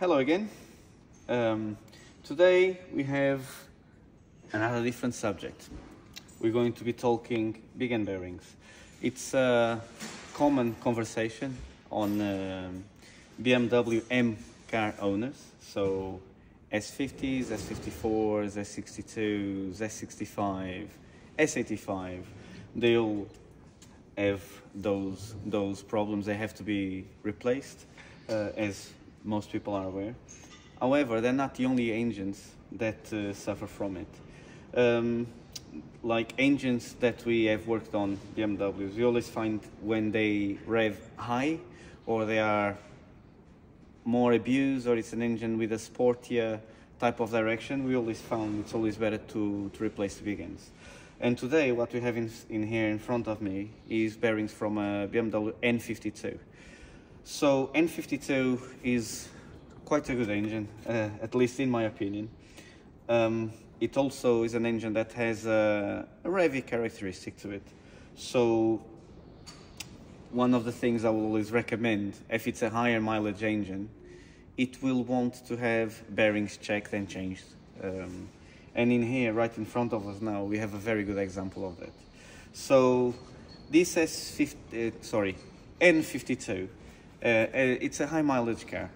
Hello again. Today we have another different subject. We're going to be talking big end bearings. It's a common conversation on BMW M car owners. So S50s, S54s, S62s, S65, S85, they all have those problems. They have to be replaced, as most people are aware. However, they're not the only engines that suffer from it. Like engines that we have worked on, BMWs, we always find when they rev high or they are more abused, or it's an engine with a sportier type of direction, we always found it's always better to replace the big ends. And today what we have in here in front of me is bearings from a BMW N52. So N52 is quite a good engine, at least in my opinion. It also is an engine that has a revvy characteristic to it. So one of the things I will always recommend, if it's a higher mileage engine, it will want to have bearings checked and changed. And in here, right in front of us now, we have a very good example of that. So this N52, it's a high mileage car.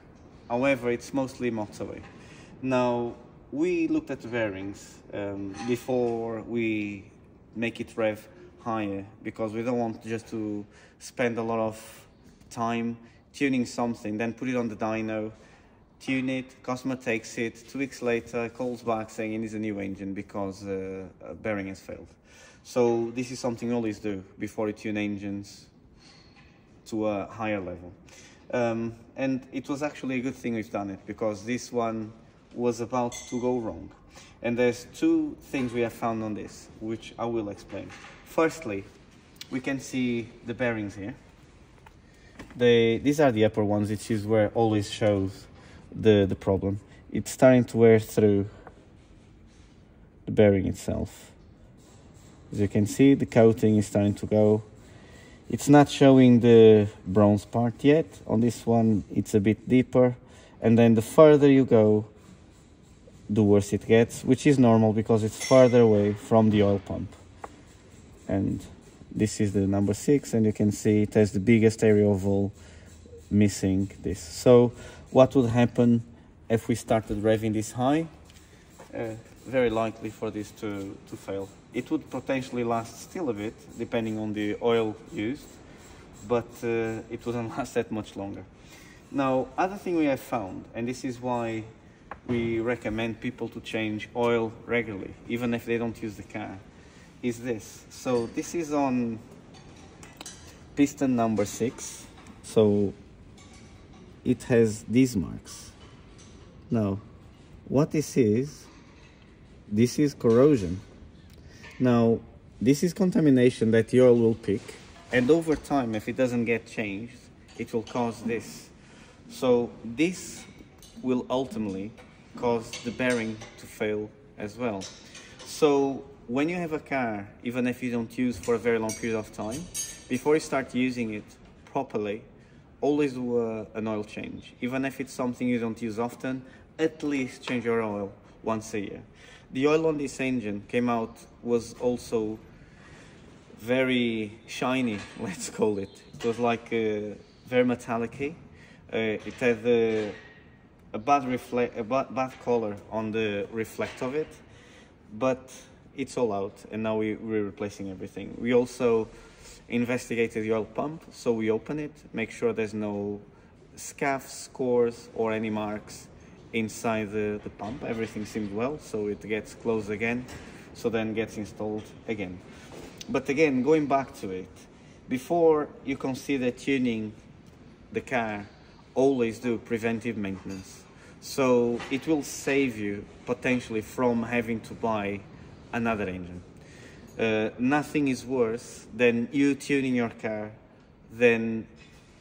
However, it's mostly motorway. Now, we looked at the bearings before we make it rev higher, because we don't want just to spend a lot of time tuning something, then put it on the dyno, tune it, customer takes it, 2 weeks later calls back saying it needs a new engine because a bearing has failed. So this is something we always do before you tune engines to a higher level. And it was actually a good thing we've done it, because this one was about to go wrong. And there's 2 things we have found on this, which I will explain. Firstly, we can see the bearings here. These are the upper ones, which is where always shows the problem. It's starting to wear through the bearing itself. As you can see, the coating is starting to go. It's not showing the bronze part yet. On this one, it's a bit deeper. And then the further you go, the worse it gets, which is normal because it's farther away from the oil pump. And this is the number 6, and you can see it has the biggest area of all missing this. So what would happen if we started revving this high? Very likely for this to fail. It would potentially last still a bit, depending on the oil used, but it wouldn't last that much longer. Now, other thing we have found, and this is why we recommend people to change oil regularly, even if they don't use the car, is this. So this is on piston number 6, so it has these marks. Now, what this is corrosion. Now, this is contamination that the oil will pick, and over time, if it doesn't get changed, it will cause this. So this will ultimately cause the bearing to fail as well. So when you have a car, even if you don't use for a very long period of time, before you start using it properly, always do an oil change. Even if it's something you don't use often, at least change your oil once a year. The oil on this engine was also very shiny, let's call it. It was like very metallic-y. It had a bad color on the reflect of it, but it's all out, and now we're replacing everything. We also investigated the oil pump, so we open it, make sure there's no scuffs, scores, or any marks inside the pump. Everything seemed well, so it gets closed again, so then gets installed again. But again, going back to it, before you consider tuning the car, always do preventive maintenance. So it will save you potentially from having to buy another engine. Nothing is worse than you tuning your car, then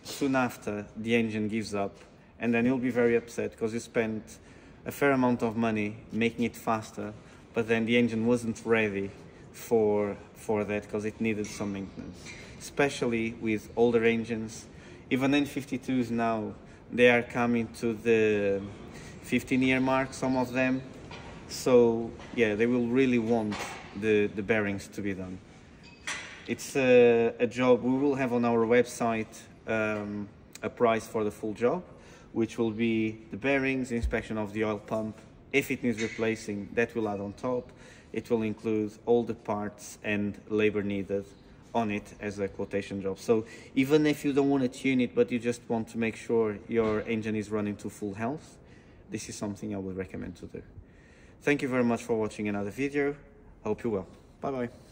soon after the engine gives up, and then you'll be very upset because you spent a fair amount of money making it faster, but then the engine wasn't ready for that because it needed some maintenance. Especially with older engines, even N52s now They are coming to the 15-year mark, some of them. So yeah, they will really want the bearings to be done. It's a job we will have on our website, a price for the full job, which will be the bearings, inspection of the oil pump. If it needs replacing, that will add on top. It will include all the parts and labor needed on it as a quotation job. So even if you don't want to tune it, but you just want to make sure your engine is running to full health, this is something I would recommend to do. Thank you very much for watching another video. Hope you well. Bye bye.